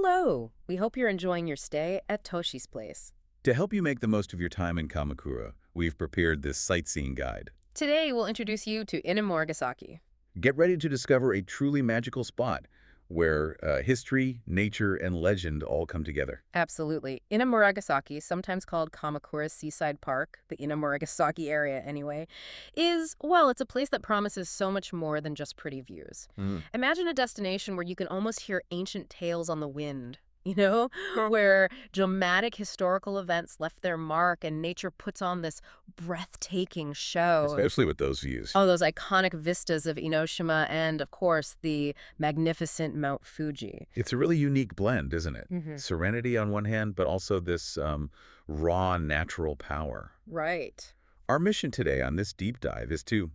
Hello! We hope you're enjoying your stay at Toshi's place. To help you make the most of your time in Kamakura, we've prepared this sightseeing guide. Today, we'll introduce you to Inamuragasaki. Get ready to discover a truly magical spot where history, nature, and legend all come together. Absolutely. Inamuragasaki, sometimes called Kamakura Seaside Park, the Inamuragasaki area anyway, it's a place that promises so much more than just pretty views. Imagine a destination where you can almost hear ancient tales on the wind. Where dramatic historical events left their mark and nature puts on this breathtaking show. Especially with those views. Oh, those iconic vistas of Enoshima and, of course, the magnificent Mount Fuji. It's a really unique blend, isn't it? Mm-hmm. Serenity on one hand, but also this raw natural power. Right. Our mission today on this deep dive is to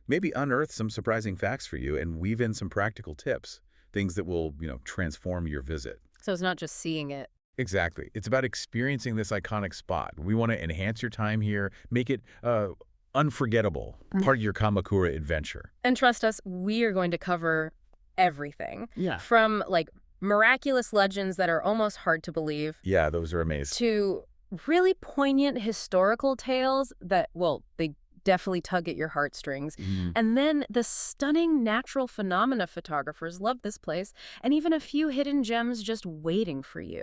maybe unearth some surprising facts for you and weave in some practical tips, things that will, transform your visit. So it's not just seeing it. Exactly. It's about experiencing this iconic spot. We want to enhance your time here, make it unforgettable, part of your Kamakura adventure. And trust us, we are going to cover everything. Yeah. From, miraculous legends that are almost hard to believe. Yeah, those are amazing. To really poignant historical tales that, they definitely tug at your heartstrings. And then the stunning natural phenomena photographers love this place, and even a few hidden gems just waiting for you.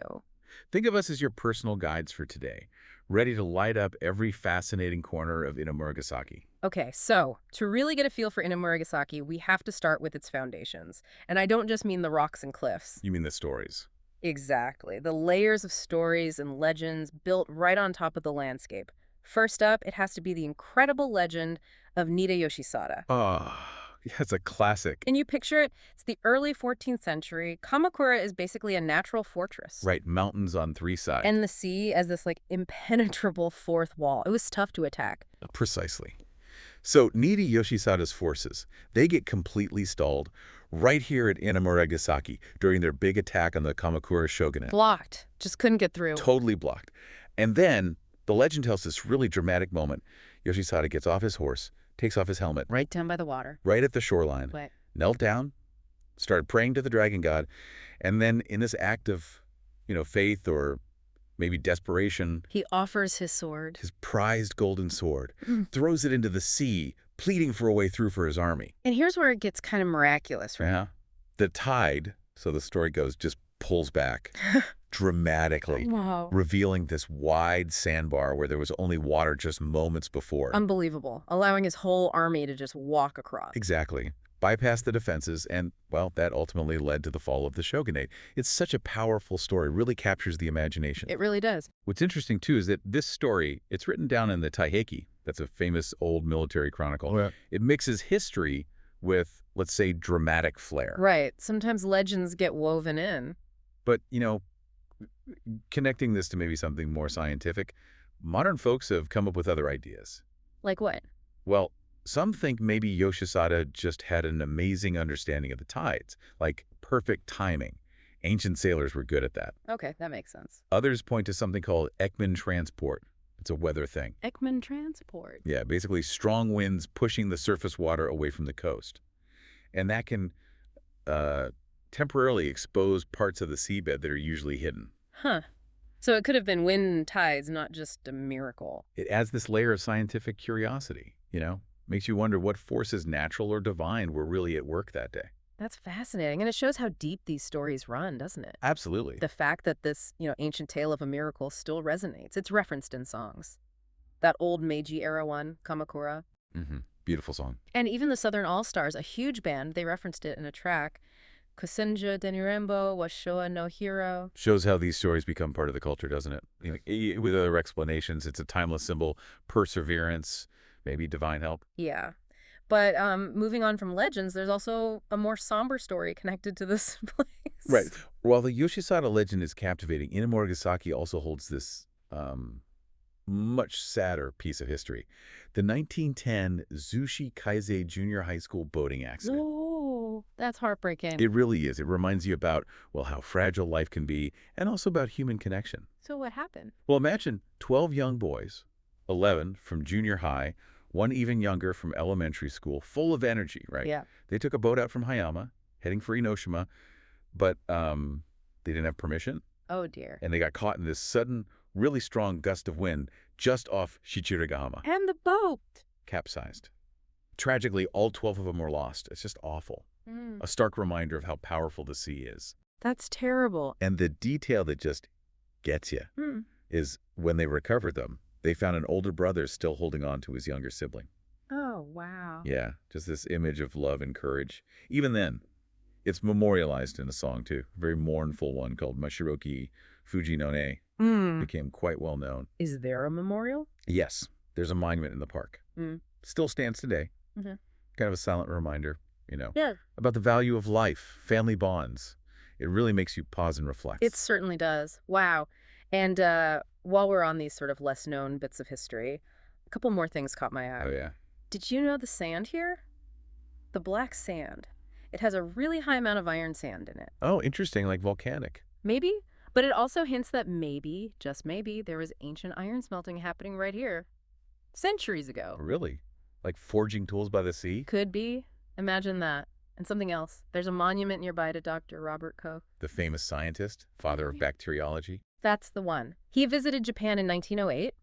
Think of us as your personal guides for today, ready to light up every fascinating corner of Inamuragasaki. Okay, so to really get a feel for Inamuragasaki, we have to start with its foundations. And I don't just mean the rocks and cliffs. You mean the stories? Exactly. The layers of stories and legends built right on top of the landscape. First up, it has to be the incredible legend of Nida Yoshisada. Oh, yeah, it's a classic. Can you picture it? It's the early 14th century. Kamakura is basically a natural fortress. Right, mountains on three sides. And the sea as this, impenetrable fourth wall. It was tough to attack. Precisely. So Nida Yoshisada's forces, they get completely stalled right here at Inamuragasaki during their big attack on the Kamakura shogunate. Blocked. Just couldn't get through. Totally blocked. And then the legend tells this really dramatic moment. Yoshisada gets off his horse, takes off his helmet. Right down by the water. Right at the shoreline. What? Knelt down, started praying to the dragon god, and then in this act of, faith or maybe desperation, He offers his sword. his prized golden sword, throws it into the sea, pleading for a way through for his army. And here's where it gets kind of miraculous, right? Yeah. The tide, so the story goes, just pulls back dramatically, Wow. revealing this wide sandbar where there was only water just moments before. Unbelievable. Allowing his whole army to just walk across. Exactly. Bypassed the defenses, and, that ultimately led to the fall of the shogunate. It's such a powerful story, really captures the imagination. It really does. What's interesting, too, is that this story, it's written down in the Taiheki. That's a famous old military chronicle. Oh, yeah. It mixes history with, let's say, dramatic flair. Right. Sometimes legends get woven in. But, connecting this to maybe something more scientific, modern folks have come up with other ideas. Like what? Well, some think maybe Yoshisada just had an amazing understanding of the tides, like perfect timing. Ancient sailors were good at that. Okay, that makes sense. Others point to something called Ekman transport. It's a weather thing. Ekman transport. Yeah, basically strong winds pushing the surface water away from the coast. And that can temporarily expose parts of the seabed that are usually hidden. Huh. So it could have been wind and tides, not just a miracle. It adds this layer of scientific curiosity, Makes you wonder what forces, natural or divine, were really at work that day. That's fascinating. And it shows how deep these stories run, doesn't it? Absolutely. The fact that this, ancient tale of a miracle still resonates. It's referenced in songs. That old Meiji-era one, Kamakura. Beautiful song. And even the Southern All-Stars, a huge band, they referenced it in a track. Kosenja Denirembo was Showa no hero. Shows how these stories become part of the culture, doesn't it? With other explanations, it's a timeless symbol, perseverance, maybe divine help. Yeah. But moving on from legends, there's also a more somber story connected to this place. Right. While the Yoshisada legend is captivating, Inamuragasaki also holds this much sadder piece of history. The 1910 Zushi Kaisei Junior High School boating accident. Oh, that's heartbreaking. It really is. It reminds you about, how fragile life can be, and also about human connection. So what happened? Well, imagine 12 young boys, 11 from junior high, one even younger from elementary school, full of energy, right? Yeah. They took a boat out from Hayama, heading for Enoshima, but They didn't have permission, Oh, dear. and they got caught in this sudden, really strong gust of wind just off Shichirigahama. And the boat. Capsized. Tragically, all 12 of them were lost. It's just awful. A stark reminder of how powerful the sea is. That's terrible. And the detail that just gets you is when they recovered them, they found an older brother still holding on to his younger sibling. Oh, wow. Yeah, just this image of love and courage. Even then, it's memorialized in a song, too. A very mournful one called Mashiroki Fuji no Ne. Became quite well known. Is there a memorial? Yes, there's a monument in the park. Still stands today. Kind of a silent reminder, about the value of life, family bonds. It really makes you pause and reflect. It certainly does. Wow. And while we're on these sort of less known bits of history, a couple more things caught my eye. Oh, yeah. Did you know the sand here? The black sand. It has a really high amount of iron sand in it. Oh, interesting, like volcanic. Maybe, but it also hints that maybe, just maybe, there was ancient iron smelting happening right here. Centuries ago. Really? Like forging tools by the sea? Could be. Imagine that. And something else. There's a monument nearby to Dr. Robert Koch. The famous scientist, father of bacteriology. That's the one. He visited Japan in 1908,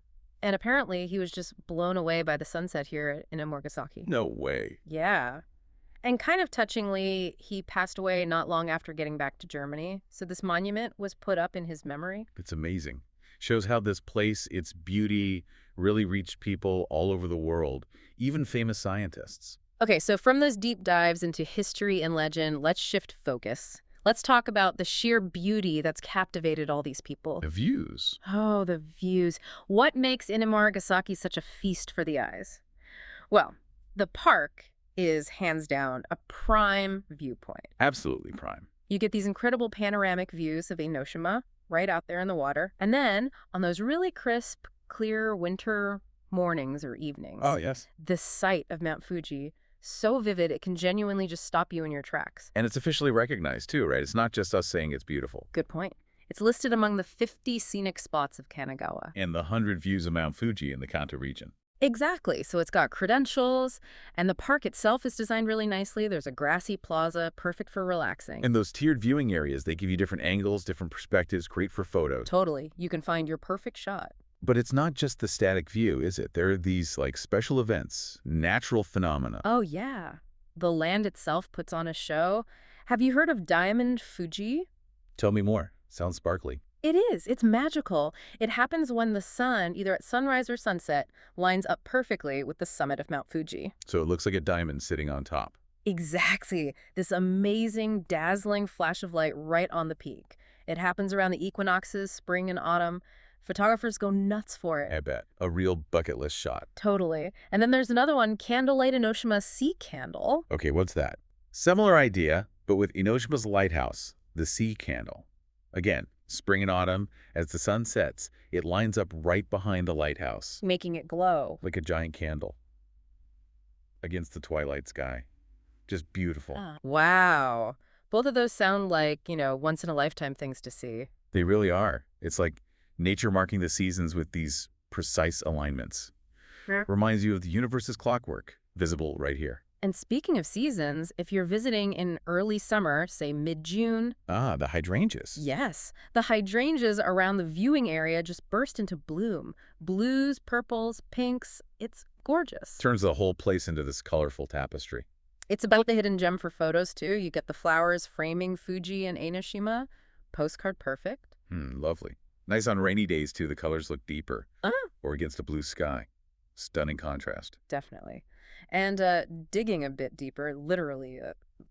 and apparently he was just blown away by the sunset here at Inamuragasaki. No way. Yeah. And kind of touchingly, he passed away not long after getting back to Germany. So this monument was put up in his memory. It's amazing. Shows how this place, its beauty, really reached people all over the world, even famous scientists. Okay, so from those deep dives into history and legend, let's shift focus. Let's talk about the sheer beauty that's captivated all these people. The views. Oh, the views. What makes Inamuragasaki such a feast for the eyes? Well, the park is hands down a prime viewpoint. Absolutely prime. You get these incredible panoramic views of Enoshima right out there in the water. And then on those really crisp, clear winter mornings or evenings, Oh, yes. the sight of Mount Fuji, so vivid it can genuinely just stop you in your tracks. And it's officially recognized, too, right? It's not just us saying it's beautiful. Good point. It's listed among the 50 scenic spots of Kanagawa. And the 100 views of Mount Fuji in the Kanto region. Exactly. So it's got credentials, and the park itself is designed really nicely. There's a grassy plaza, perfect for relaxing. And those tiered viewing areas, they give you different angles, different perspectives, great for photos. Totally. You can find your perfect shot. But it's not just the static view, is it? There are these, special events, natural phenomena. Oh, yeah. The land itself puts on a show. Have you heard of Diamond Fuji? Tell me more. Sounds sparkly. It is. It's magical. It happens when the sun, either at sunrise or sunset, lines up perfectly with the summit of Mount Fuji. So it looks like a diamond sitting on top. Exactly. This amazing, dazzling flash of light right on the peak. It happens around the equinoxes, spring and autumn. Photographers go nuts for it. I bet. A real bucket list shot. Totally. And then there's another one, Candlelight Enoshima Sea Candle. Okay, what's that? Similar idea, but with Enoshima's lighthouse, the sea candle. Again, spring and autumn, as the sun sets, it lines up right behind the lighthouse. Making it glow. Like a giant candle. Against the twilight sky. Just beautiful. Wow. Both of those sound like, once-in-a-lifetime things to see. They really are. It's like nature marking the seasons with these precise alignments. Yeah. Reminds you of the universe's clockwork, visible right here. And speaking of seasons, if you're visiting in early summer, say mid-June... Ah, the hydrangeas. Yes. The hydrangeas around the viewing area just burst into bloom. Blues, purples, pinks. It's gorgeous. Turns the whole place into this colorful tapestry. It's about the hidden gem for photos, too. You get the flowers framing Fuji and Enoshima. Postcard perfect. Lovely. Nice on rainy days, too. The colors look deeper. Or against a blue sky. Stunning contrast. Definitely. And digging a bit deeper, literally,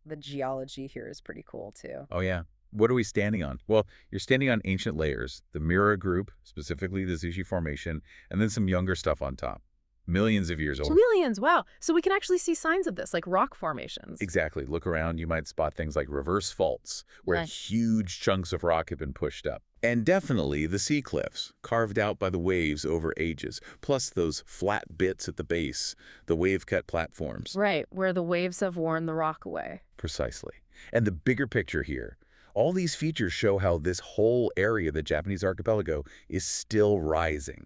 the geology here is pretty cool, too. Oh, yeah. What are we standing on? Well, you're standing on ancient layers, the Miura Group, specifically the Zushi Formation, and then some younger stuff on top. Millions of years old. Millions, wow. So we can actually see signs of this, like rock formations. Exactly. Look around, you might spot things like reverse faults, where huge chunks of rock have been pushed up. And definitely the sea cliffs, carved out by the waves over ages, plus those flat bits at the base, the wave-cut platforms. Right, where the waves have worn the rock away. Precisely. And the bigger picture here, all these features show how this whole area of the Japanese archipelago is still rising.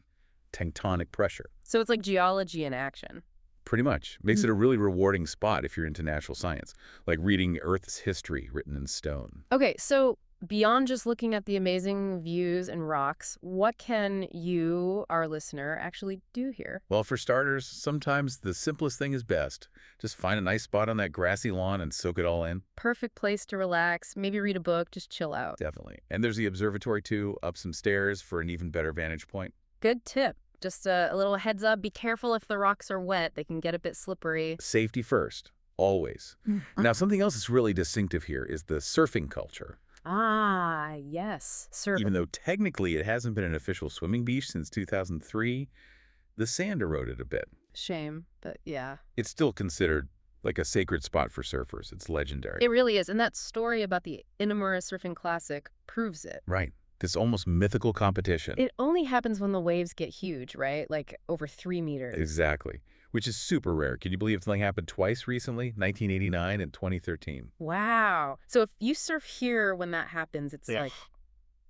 Tectonic pressure. So it's like geology in action. Pretty much. Makes it a really rewarding spot if you're into natural science, like reading Earth's history written in stone. Okay, so beyond just looking at the amazing views and rocks, what can you, our listener, actually do here? Well, for starters, sometimes the simplest thing is best. Just find a nice spot on that grassy lawn and soak it all in. Perfect place to relax, maybe read a book, just chill out. Definitely. And there's the observatory, too, up some stairs for an even better vantage point. Good tip. Just a little heads up, be careful if the rocks are wet. They can get a bit slippery. Safety first, always. Now, something else that's really distinctive here is the surfing culture. Ah, yes, surfing. Even though technically it hasn't been an official swimming beach since 2003, the sand eroded a bit. Shame, but yeah. It's still considered like a sacred spot for surfers. It's legendary. It really is, and that story about the Inamura Surfing Classic proves it. Right. This almost mythical competition. It only happens when the waves get huge, right? Like over 3 meters. Exactly. Which is super rare. Can you believe it's only happened twice recently? 1989 and 2013. Wow. So if you surf here when that happens, it's like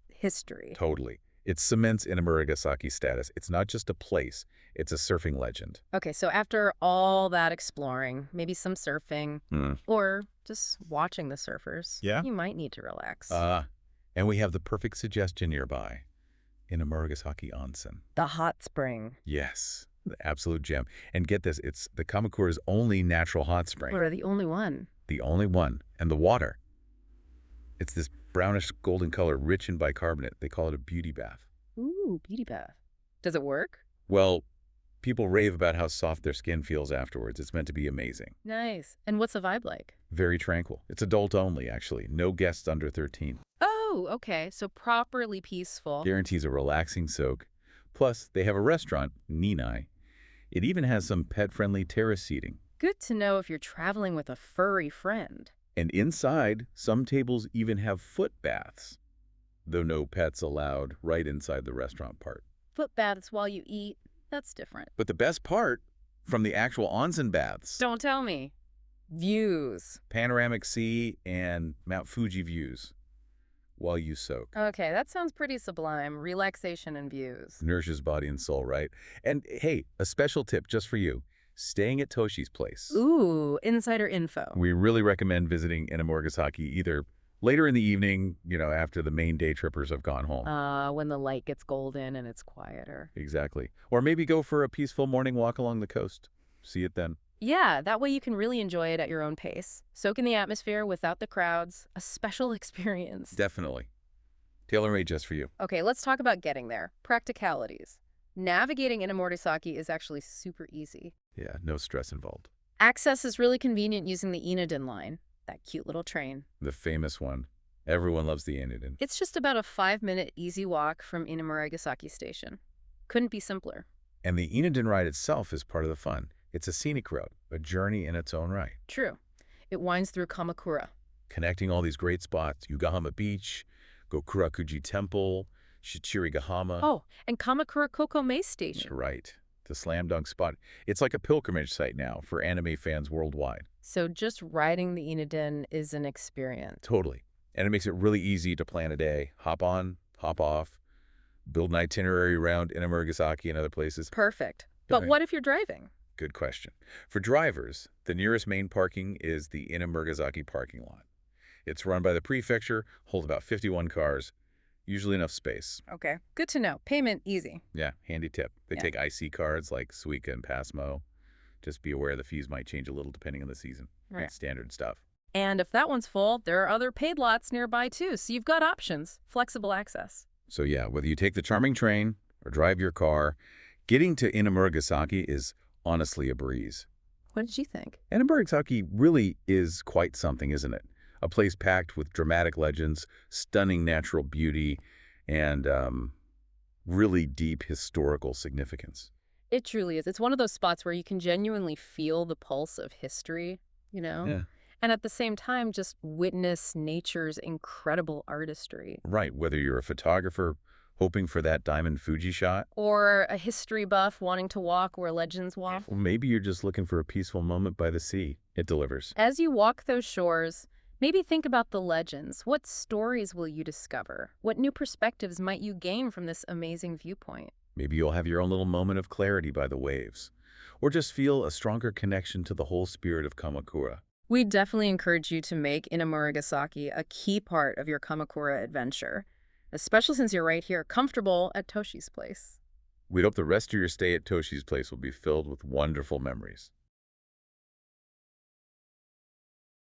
history. Totally. It cements Inamuragasaki status. It's not just a place. It's a surfing legend. Okay, so after all that exploring, maybe some surfing, or just watching the surfers, you might need to relax. And we have the perfect suggestion nearby. Inamuragasaki Onsen. The hot spring. Yes. The absolute gem. And get this, it's the Kamakura's only natural hot spring. Or the only one. The only one. And the water. It's this brownish golden color, rich in bicarbonate. They call it a beauty bath. Ooh, beauty bath. Does it work? Well, people rave about how soft their skin feels afterwards. It's meant to be amazing. Nice. And what's the vibe like? Very tranquil. It's adult only, actually. No guests under 13. Oh, okay. So properly peaceful. Guarantees a relaxing soak. Plus, they have a restaurant, Ninai. It even has some pet-friendly terrace seating. Good to know if you're traveling with a furry friend. And inside, some tables even have foot baths, though no pets allowed right inside the restaurant part. Foot baths while you eat, that's different. But the best part, from the actual onsen baths. Don't tell me. Views. Panoramic sea and Mount Fuji views while you soak. Okay, that sounds pretty sublime. Relaxation and views. Nourishes body and soul, right? And hey, a special tip just for you. Staying at Toshi's place. Ooh, insider info. We really recommend visiting Inamuragasaki either later in the evening, after the main day trippers have gone home. When the light gets golden and it's quieter. Exactly. Or maybe go for a peaceful morning walk along the coast. See it then. Yeah, that way you can really enjoy it at your own pace. Soak in the atmosphere without the crowds. A special experience. Definitely. Tailor-made just for you. Okay, let's talk about getting there. Practicalities. Navigating Inamuragasaki is actually super easy. Yeah, no stress involved. Access is really convenient using the Inadin line, that cute little train. The famous one. Everyone loves the Inadin. It's just about a 5-minute easy walk from Inamuragasaki Station. Couldn't be simpler. And the Inadin ride itself is part of the fun. It's a scenic route, a journey in its own right. True. It winds through Kamakura. Connecting all these great spots. Yugahama Beach, Gokurakuji Temple, Shichirigahama. Oh, and Kamakura Kokome Station. Right. The slam dunk spot. It's like a pilgrimage site now for anime fans worldwide. So just riding the Inadin is an experience. Totally. And it makes it really easy to plan a day. Hop on, hop off, build an itinerary around Inamuragasaki and other places. Perfect. But what if you're driving? Good question. For drivers, the nearest main parking is the Inamuragasaki parking lot. It's run by the prefecture, holds about 51 cars, usually enough space. Okay. Good to know. Payment easy. Yeah, handy tip. They take IC cards like Suica and Passmo. Just be aware the fees might change a little depending on the season. Right. It's standard stuff. And if that one's full, there are other paid lots nearby too, so you've got options. Flexible access. So yeah, whether you take the charming train or drive your car, getting to Inamuragasaki is honestly a breeze. What did you think? Inamuragasaki really is quite something, isn't it? A place packed with dramatic legends, stunning natural beauty, and really deep historical significance. It truly is. It's one of those spots where you can genuinely feel the pulse of history, Yeah. And at the same time, just witness nature's incredible artistry. Right, whether you're a photographer hoping for that diamond Fuji shot, Or a history buff wanting to walk where legends walk. or maybe you're just looking for a peaceful moment by the sea. It delivers. As you walk those shores, maybe think about the legends. What stories will you discover? What new perspectives might you gain from this amazing viewpoint? Maybe you'll have your own little moment of clarity by the waves, or just feel a stronger connection to the whole spirit of Kamakura. We definitely encourage you to make Inamuragasaki a key part of your Kamakura adventure, especially since you're right here, comfortable at Toshi's place. We'd hope the rest of your stay at Toshi's place will be filled with wonderful memories.